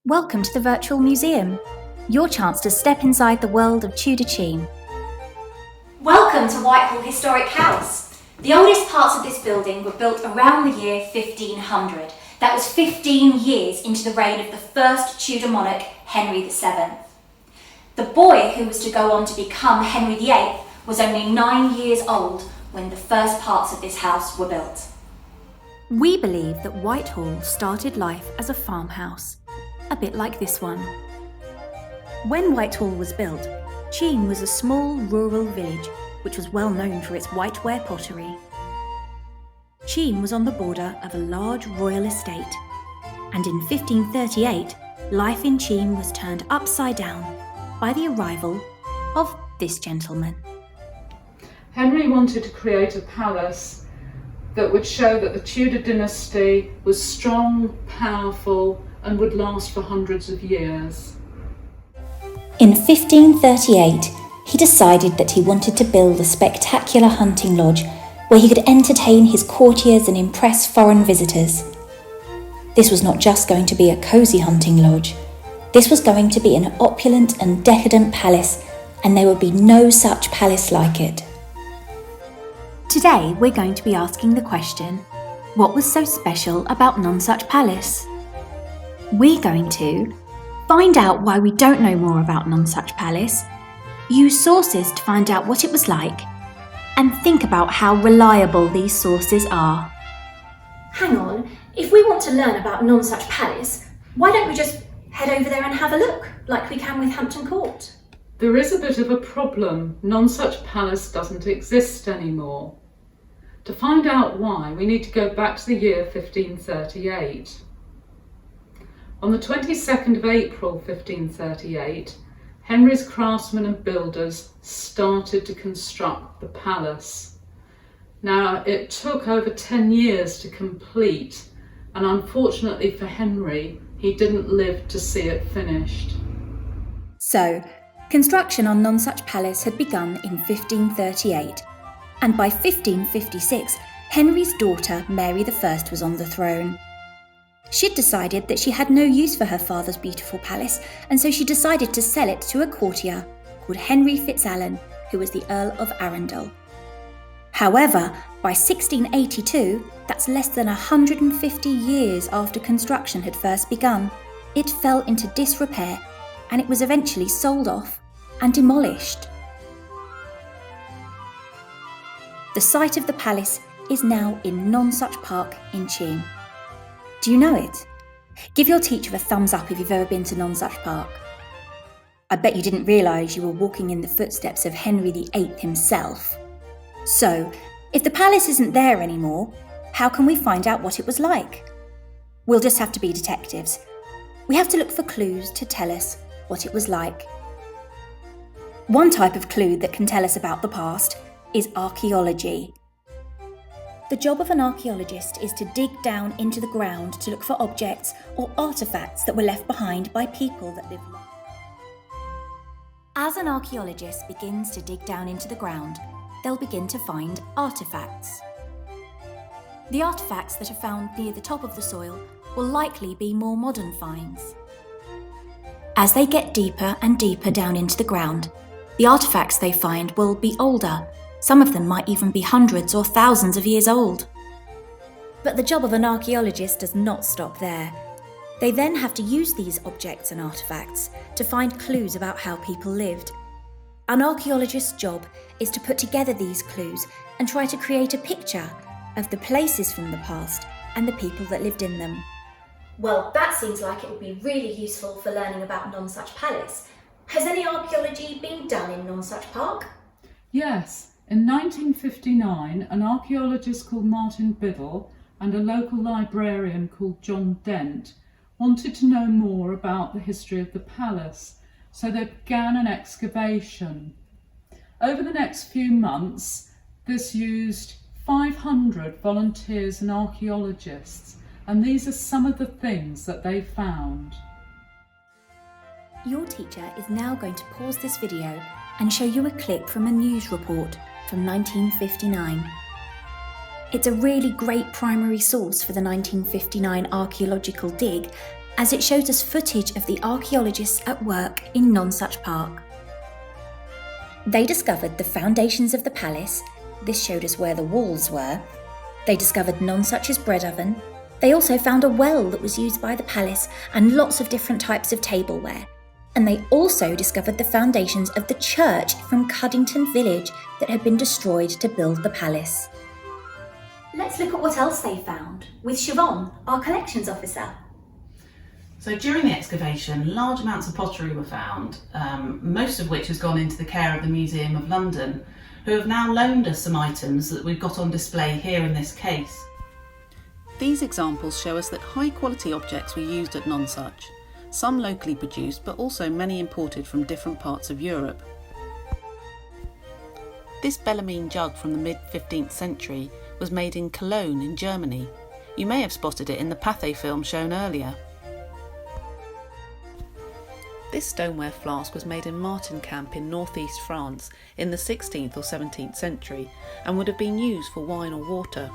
Welcome to the Virtual Museum, your chance to step inside the world of Tudor Cheam. Welcome to Whitehall Historic House. The oldest parts of this building were built around the year 1500. That was 15 years into the reign of the first Tudor monarch, Henry VII. The boy who was to go on to become Henry VIII was only 9 years old when the first parts of this house were built. We believe that Whitehall started life as a farmhouse, a bit like this one. When Whitehall was built, Cheam was a small rural village which was well known for its whiteware pottery. Cheam was on the border of a large royal estate, and in 1538, life in Cheam was turned upside down by the arrival of this gentleman. Henry wanted to create a palace that would show that the Tudor dynasty was strong, powerful, and would last for hundreds of years. In 1538, he decided that he wanted to build a spectacular hunting lodge where he could entertain his courtiers and impress foreign visitors. This was not just going to be a cosy hunting lodge. This was going to be an opulent and decadent palace, and there would be no such palace like it. Today, we're going to be asking the question, what was so special about Nonsuch Palace? We're going to find out why we don't know more about Nonsuch Palace, use sources to find out what it was like, and think about how reliable these sources are. Hang on, if we want to learn about Nonsuch Palace, why don't we just head over there and have a look, like we can with Hampton Court? There is a bit of a problem. Nonsuch Palace doesn't exist anymore. To find out why, we need to go back to the year 1538. On the 22nd of April 1538, Henry's craftsmen and builders started to construct the palace. Now, it took over 10 years to complete, and unfortunately for Henry, he didn't live to see it finished. So, construction on Nonsuch Palace had begun in 1538, and by 1556, Henry's daughter Mary I was on the throne. She'd decided that she had no use for her father's beautiful palace, and so she decided to sell it to a courtier called Henry Fitzalan, who was the Earl of Arundel. However, by 1682, that's less than 150 years after construction had first begun, it fell into disrepair and it was eventually sold off and demolished. The site of the palace is now in Nonsuch Park in Cheam. Do you know it? Give your teacher a thumbs up if you've ever been to Nonsuch Park. I bet you didn't realise you were walking in the footsteps of Henry VIII himself. So, if the palace isn't there anymore, how can we find out what it was like? We'll just have to be detectives. We have to look for clues to tell us what it was like. One type of clue that can tell us about the past is archaeology. The job of an archaeologist is to dig down into the ground to look for objects or artefacts that were left behind by people that lived long. As an archaeologist begins to dig down into the ground, they'll begin to find artefacts. The artefacts that are found near the top of the soil will likely be more modern finds. As they get deeper and deeper down into the ground, the artefacts they find will be older. Some of them might even be hundreds or thousands of years old. But the job of an archaeologist does not stop there. They then have to use these objects and artefacts to find clues about how people lived. An archaeologist's job is to put together these clues and try to create a picture of the places from the past and the people that lived in them. Well, that seems like it would be really useful for learning about Nonsuch Palace. Has any archaeology been done in Nonsuch Park? Yes, in 1959, an archaeologist called Martin Biddle and a local librarian called John Dent wanted to know more about the history of the palace, so they began an excavation. Over the next few months, this used 500 volunteers and archaeologists, and these are some of the things that they found. Your teacher is now going to pause this video and show you a clip from a news report from 1959. It's a really great primary source for the 1959 archaeological dig, as it shows us footage of the archaeologists at work in Nonsuch Park. They discovered the foundations of the palace. This showed us where the walls were. They discovered Nonsuch's bread oven. They also found a well that was used by the palace and lots of different types of tableware. And they also discovered the foundations of the church from Cuddington village that had been destroyed to build the palace. Let's look at what else they found with Siobhan, our collections officer. So during the excavation, large amounts of pottery were found, most of which has gone into the care of the Museum of London, who have now loaned us some items that we've got on display here in this case. These examples show us that high quality objects were used at Nonsuch, some locally produced but also many imported from different parts of Europe. This Bellarmine jug from the mid-15th century was made in Cologne in Germany. You may have spotted it in the Pathé film shown earlier. This stoneware flask was made in Martincamp in northeast France in the 16th or 17th century and would have been used for wine or water.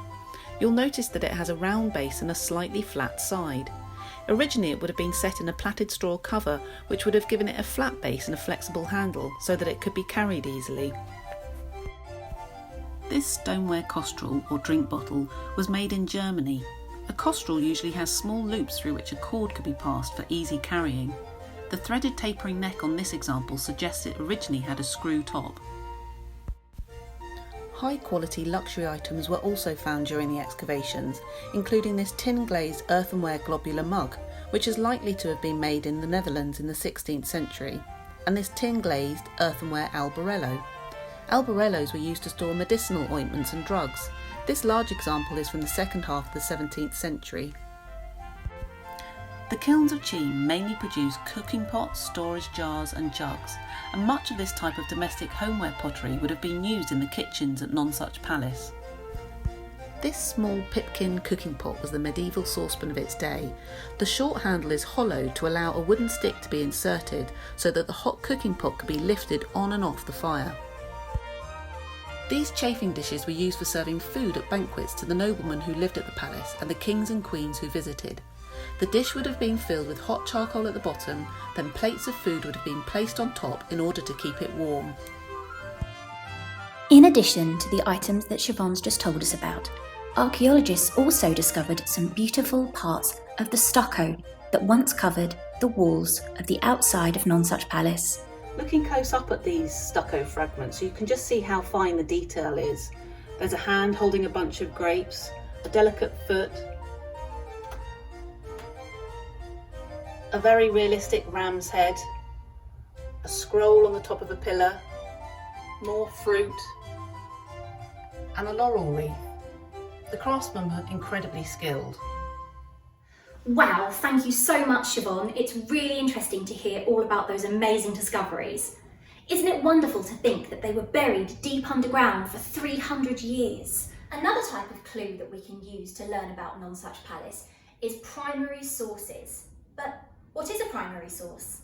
You'll notice that it has a round base and a slightly flat side. Originally it would have been set in a plaited straw cover which would have given it a flat base and a flexible handle so that it could be carried easily. This stoneware costrel or drink bottle was made in Germany. A costrel usually has small loops through which a cord could be passed for easy carrying. The threaded tapering neck on this example suggests it originally had a screw top. High quality luxury items were also found during the excavations, including this tin glazed earthenware globular mug, which is likely to have been made in the Netherlands in the 16th century, and this tin glazed earthenware albarello. Albarellos were used to store medicinal ointments and drugs. This large example is from the second half of the 17th century. The kilns of Cheam mainly produce cooking pots, storage jars and jugs, and much of this type of domestic homeware pottery would have been used in the kitchens at Nonsuch Palace. This small pipkin cooking pot was the medieval saucepan of its day. The short handle is hollowed to allow a wooden stick to be inserted so that the hot cooking pot could be lifted on and off the fire. These chafing dishes were used for serving food at banquets to the noblemen who lived at the palace and the kings and queens who visited. The dish would have been filled with hot charcoal at the bottom, then plates of food would have been placed on top in order to keep it warm. In addition to the items that Siobhan's just told us about, archaeologists also discovered some beautiful parts of the stucco that once covered the walls of the outside of Nonsuch Palace. Looking close up at these stucco fragments, you can just see how fine the detail is. There's a hand holding a bunch of grapes, a delicate foot, a very realistic ram's head, a scroll on the top of a pillar, more fruit, and a laurel wreath. The craftsmen were incredibly skilled. Wow, thank you so much, Siobhan. It's really interesting to hear all about those amazing discoveries. Isn't it wonderful to think that they were buried deep underground for 300 years? Another type of clue that we can use to learn about Nonsuch Palace is primary sources. But what is a primary source?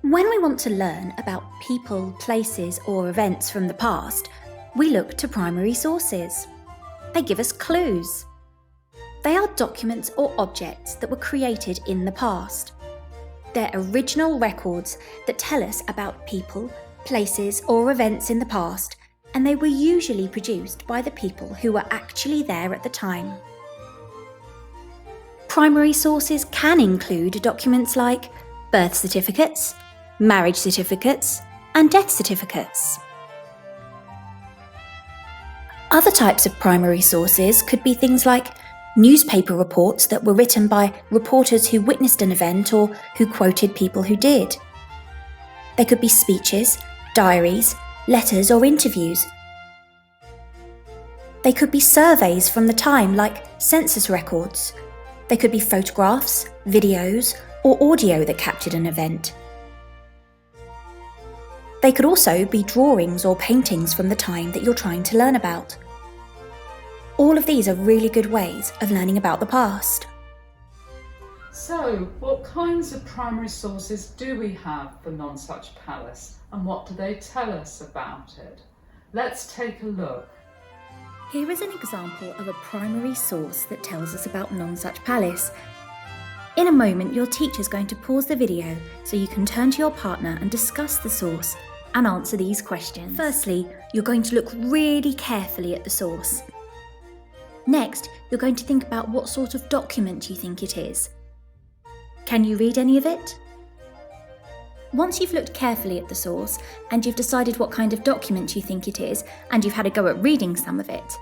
When we want to learn about people, places, or events from the past, we look to primary sources. They give us clues. They are documents or objects that were created in the past. They're original records that tell us about people, places, or events in the past, and they were usually produced by the people who were actually there at the time. Primary sources can include documents like birth certificates, marriage certificates, and death certificates. Other types of primary sources could be things like newspaper reports that were written by reporters who witnessed an event or who quoted people who did. They could be speeches, diaries, letters, or interviews. They could be surveys from the time, like census records. They could be photographs, videos, or audio that captured an event. They could also be drawings or paintings from the time that you're trying to learn about. All of these are really good ways of learning about the past. So, what kinds of primary sources do we have for Nonsuch Palace, and what do they tell us about it? Let's take a look. Here is an example of a primary source that tells us about Nonsuch Palace. In a moment, your teacher's going to pause the video so you can turn to your partner and discuss the source and answer these questions. Firstly, you're going to look really carefully at the source. Next, you're going to think about what sort of document you think it is. Can you read any of it? Once you've looked carefully at the source and you've decided what kind of document you think it is and you've had a go at reading some of it,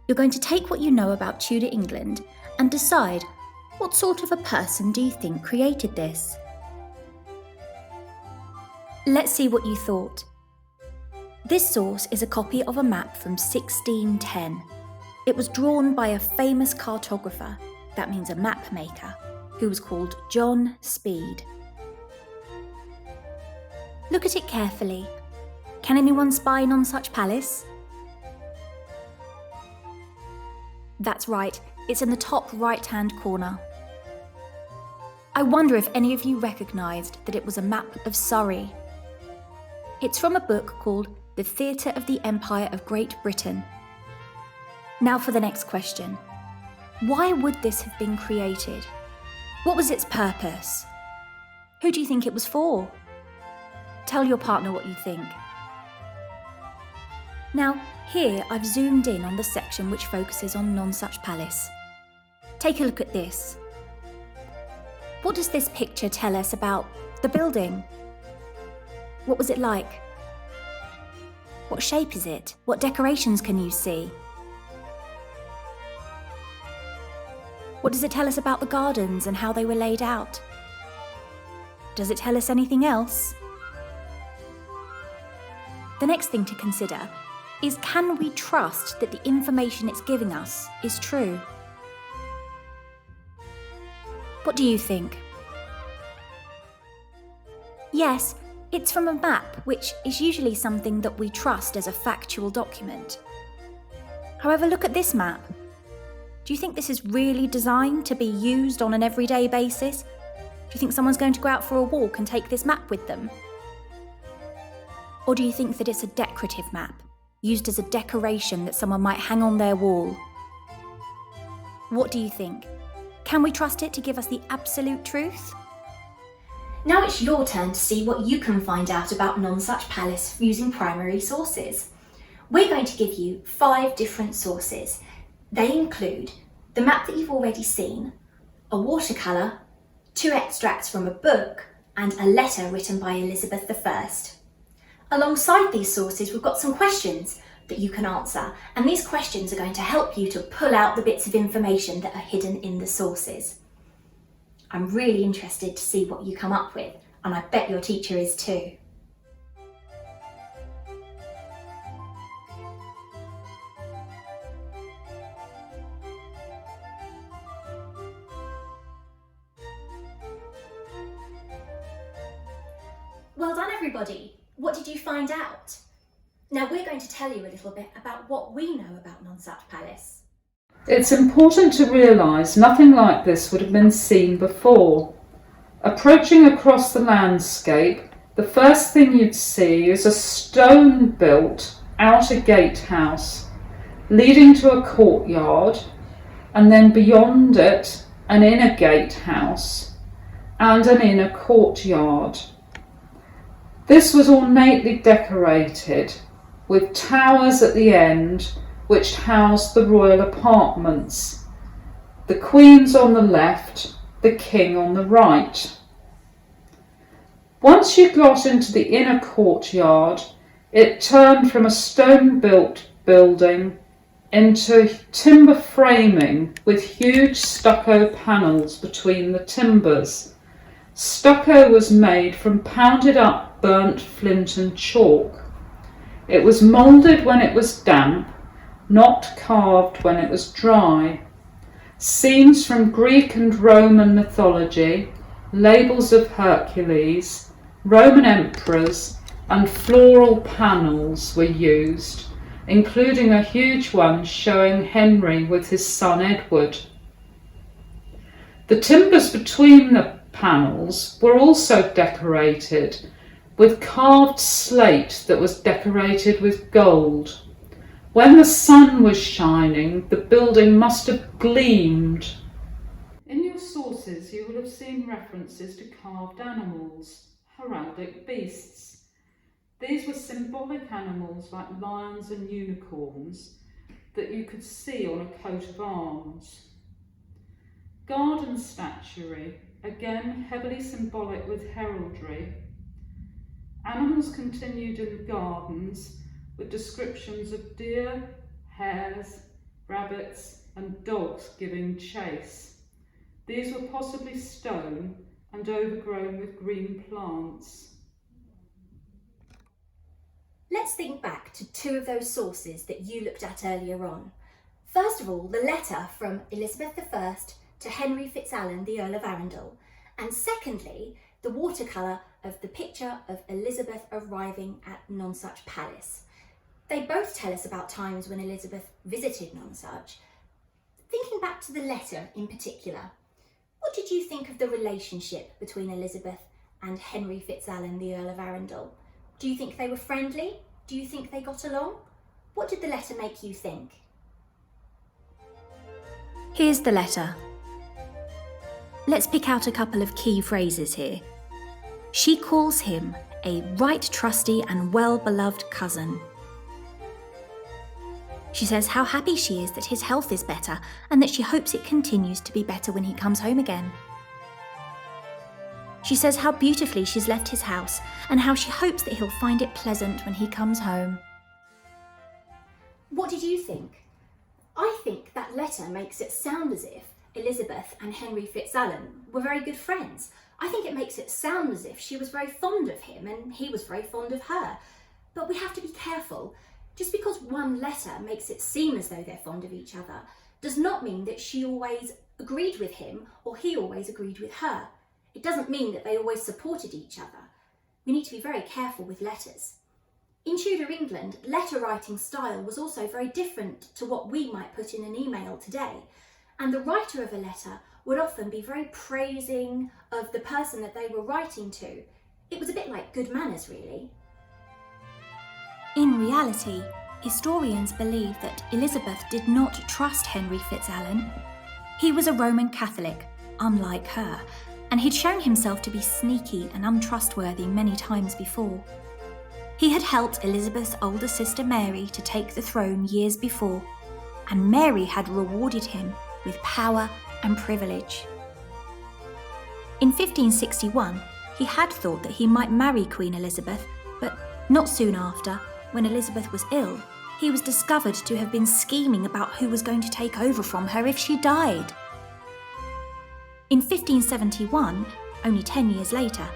you're going to take what you know about Tudor England and decide what sort of a person do you think created this. Let's see what you thought. This source is a copy of a map from 1610. It was drawn by a famous cartographer, that means a map maker, who was called John Speed. Look at it carefully. Can anyone spy Nonsuch Palace? That's right, it's in the top right-hand corner. I wonder if any of you recognised that it was a map of Surrey. It's from a book called The Theatre of the Empire of Great Britain. Now for the next question. Why would this have been created? What was its purpose? Who do you think it was for? Tell your partner what you think. Now, here I've zoomed in on the section which focuses on Nonsuch Palace. Take a look at this. What does this picture tell us about the building? What was it like? What shape is it? What decorations can you see? What does it tell us about the gardens and how they were laid out? Does it tell us anything else? The next thing to consider is, can we trust that the information it's giving us is true? What do you think? Yes, it's from a map, which is usually something that we trust as a factual document. However, look at this map. Do you think this is really designed to be used on an everyday basis? Do you think someone's going to go out for a walk and take this map with them? Or do you think that it's a decorative map, used as a decoration that someone might hang on their wall? What do you think? Can we trust it to give us the absolute truth? Now it's your turn to see what you can find out about Nonsuch Palace using primary sources. We're going to give you 5 different sources. They include the map that you've already seen, a watercolour, 2 extracts from a book, and a letter written by Elizabeth I. Alongside these sources, we've got some questions that you can answer, and these questions are going to help you to pull out the bits of information that are hidden in the sources. I'm really interested to see what you come up with, and I bet your teacher is too. Well done, everybody. What did you find out? Now we're going to tell you a little bit about what we know about Nonsuch Palace. It's important to realise nothing like this would have been seen before. Approaching across the landscape, the first thing you'd see is a stone-built outer gatehouse leading to a courtyard, and then beyond it an inner gatehouse and an inner courtyard. This was ornately decorated with towers at the end which housed the royal apartments, the Queen's on the left, the King on the right. Once you got into the inner courtyard, it turned from a stone-built building into timber framing with huge stucco panels between the timbers. Stucco was made from pounded up burnt flint and chalk. It was moulded when it was damp, not carved when it was dry. Scenes from Greek and Roman mythology, labels of Hercules, Roman emperors, and floral panels were used, including a huge one showing Henry with his son Edward. The timbers between the panels were also decorated with carved slate that was decorated with gold. When the sun was shining, the building must have gleamed. In your sources you will have seen references to carved animals, heraldic beasts. These were symbolic animals like lions and unicorns that you could see on a coat of arms. Garden statuary, again heavily symbolic with heraldry. Animals continued in the gardens with descriptions of deer, hares, rabbits and dogs giving chase. These were possibly stone and overgrown with green plants. Let's think back to two of those sources that you looked at earlier on. First of all, the letter from Elizabeth I to Henry Fitzalan, the Earl of Arundel, and secondly, the watercolour of the picture of Elizabeth arriving at Nonsuch Palace. They both tell us about times when Elizabeth visited Nonsuch. Thinking back to the letter in particular, what did you think of the relationship between Elizabeth and Henry Fitzalan, the Earl of Arundel? Do you think they were friendly? Do you think they got along? What did the letter make you think? Here's the letter. Let's pick out a couple of key phrases here. She calls him a right trusty and well-beloved cousin. She says how happy she is that his health is better and that she hopes it continues to be better when he comes home again. She says how beautifully she's left his house and how she hopes that he'll find it pleasant when he comes home. What did you think? I think that letter makes it sound as if Elizabeth and Henry Fitzalan were very good friends. I think it makes it sound as if she was very fond of him and he was very fond of her. But we have to be careful. Just because one letter makes it seem as though they're fond of each other does not mean that she always agreed with him or he always agreed with her. It doesn't mean that they always supported each other. We need to be very careful with letters. In Tudor England, letter writing style was also very different to what we might put in an email today. And the writer of a letter would often be very praising of the person that they were writing to. It was a bit like good manners, really. In reality, historians believe that Elizabeth did not trust Henry Fitzalan. He was a Roman Catholic, unlike her, and he'd shown himself to be sneaky and untrustworthy many times before. He had helped Elizabeth's older sister Mary to take the throne years before, and Mary had rewarded him with power and privilege. In 1561, he had thought that he might marry Queen Elizabeth, but not soon after, when Elizabeth was ill, he was discovered to have been scheming about who was going to take over from her if she died. In 1571, only 10 years later,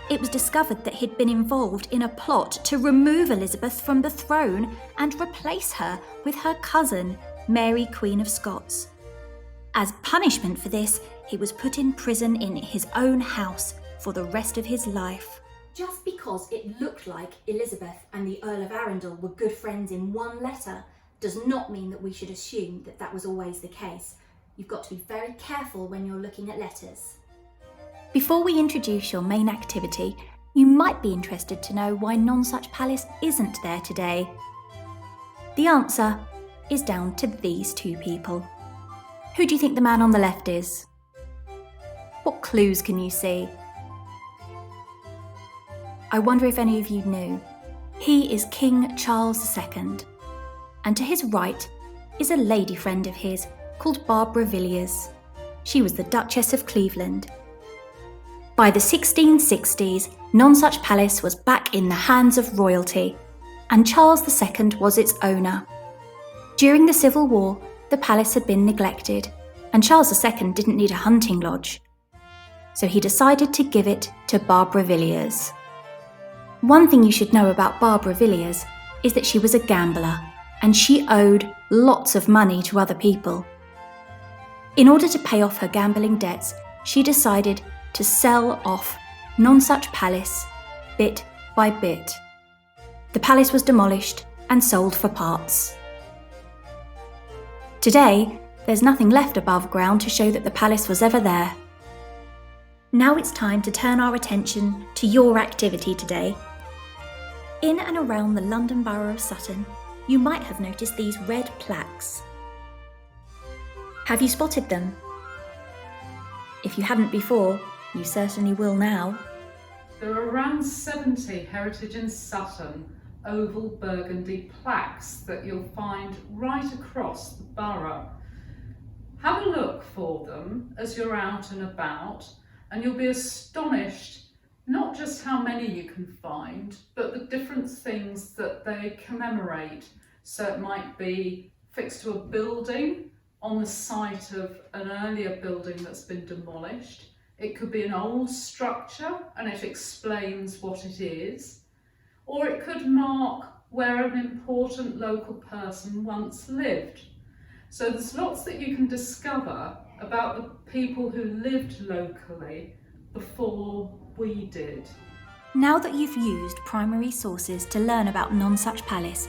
it was discovered that he'd been involved in a plot to remove Elizabeth from the throne and replace her with her cousin, Mary, Queen of Scots. As punishment for this, he was put in prison in his own house for the rest of his life. Just because it looked like Elizabeth and the Earl of Arundel were good friends in one letter does not mean that we should assume that that was always the case. You've got to be very careful when you're looking at letters. Before we introduce your main activity, you might be interested to know why Nonsuch Palace isn't there today. The answer is down to these two people. Who do you think the man on the left is? What clues can you see? I wonder if any of you knew. He is King Charles II, and to his right is a lady friend of his called Barbara Villiers. She was the Duchess of Cleveland. By the 1660s, Nonsuch Palace was back in the hands of royalty, and Charles II was its owner. During the Civil War, the palace had been neglected, and Charles II didn't need a hunting lodge. So he decided to give it to Barbara Villiers. One thing you should know about Barbara Villiers is that she was a gambler, and she owed lots of money to other people. In order to pay off her gambling debts, she decided to sell off Nonsuch Palace bit by bit. The palace was demolished and sold for parts. Today, there's nothing left above ground to show that the palace was ever there. Now it's time to turn our attention to your activity today. In and around the London Borough of Sutton, you might have noticed these red plaques. Have you spotted them? If you hadn't before, you certainly will now. There are around 70 Heritage in Sutton oval burgundy plaques that you'll find right across the borough. Have a look for them as you're out and about, and you'll be astonished not just how many you can find, but the different things that they commemorate. So it might be fixed to a building on the site of an earlier building that's been demolished. It could be an old structure and it explains what it is. Or it could mark where an important local person once lived. So there's lots that you can discover about the people who lived locally before we did. Now that you've used primary sources to learn about Nonsuch Palace,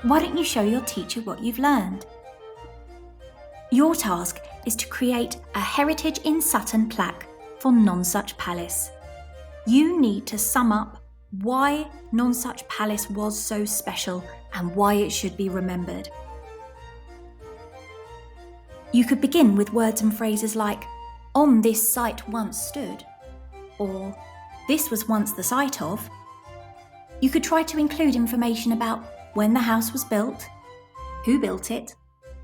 why don't you show your teacher what you've learned? Your task is to create a Heritage in Sutton plaque for Nonsuch Palace. You need to sum up why Nonsuch Palace was so special and why it should be remembered. You could begin with words and phrases like, "On this site once stood," or "This was once the site of." You could try to include information about when the house was built, who built it,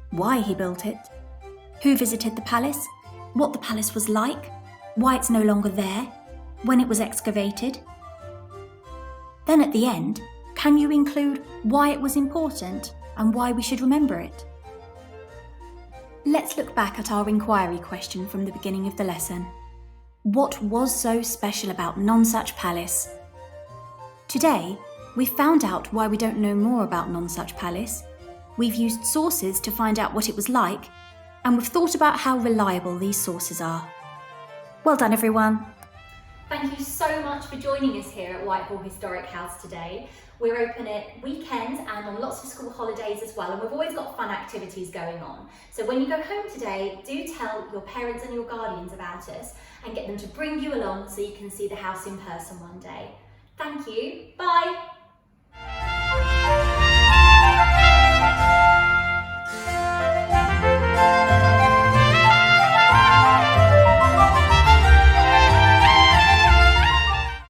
why he built it, who visited the palace, what the palace was like, why it's no longer there, when it was excavated. Then at the end, can you include why it was important and why we should remember it? Let's look back at our inquiry question from the beginning of the lesson. What was so special about Nonsuch Palace? Today, we've found out why we don't know more about Nonsuch Palace, we've used sources to find out what it was like, and we've thought about how reliable these sources are. Well done, everyone. Thank you so much for joining us here at Whitehall Historic House today. We're open at weekends and on lots of school holidays as well, and we've always got fun activities going on. So when you go home today, do tell your parents and your guardians about us and get them to bring you along so you can see the house in person one day. Thank you. Bye.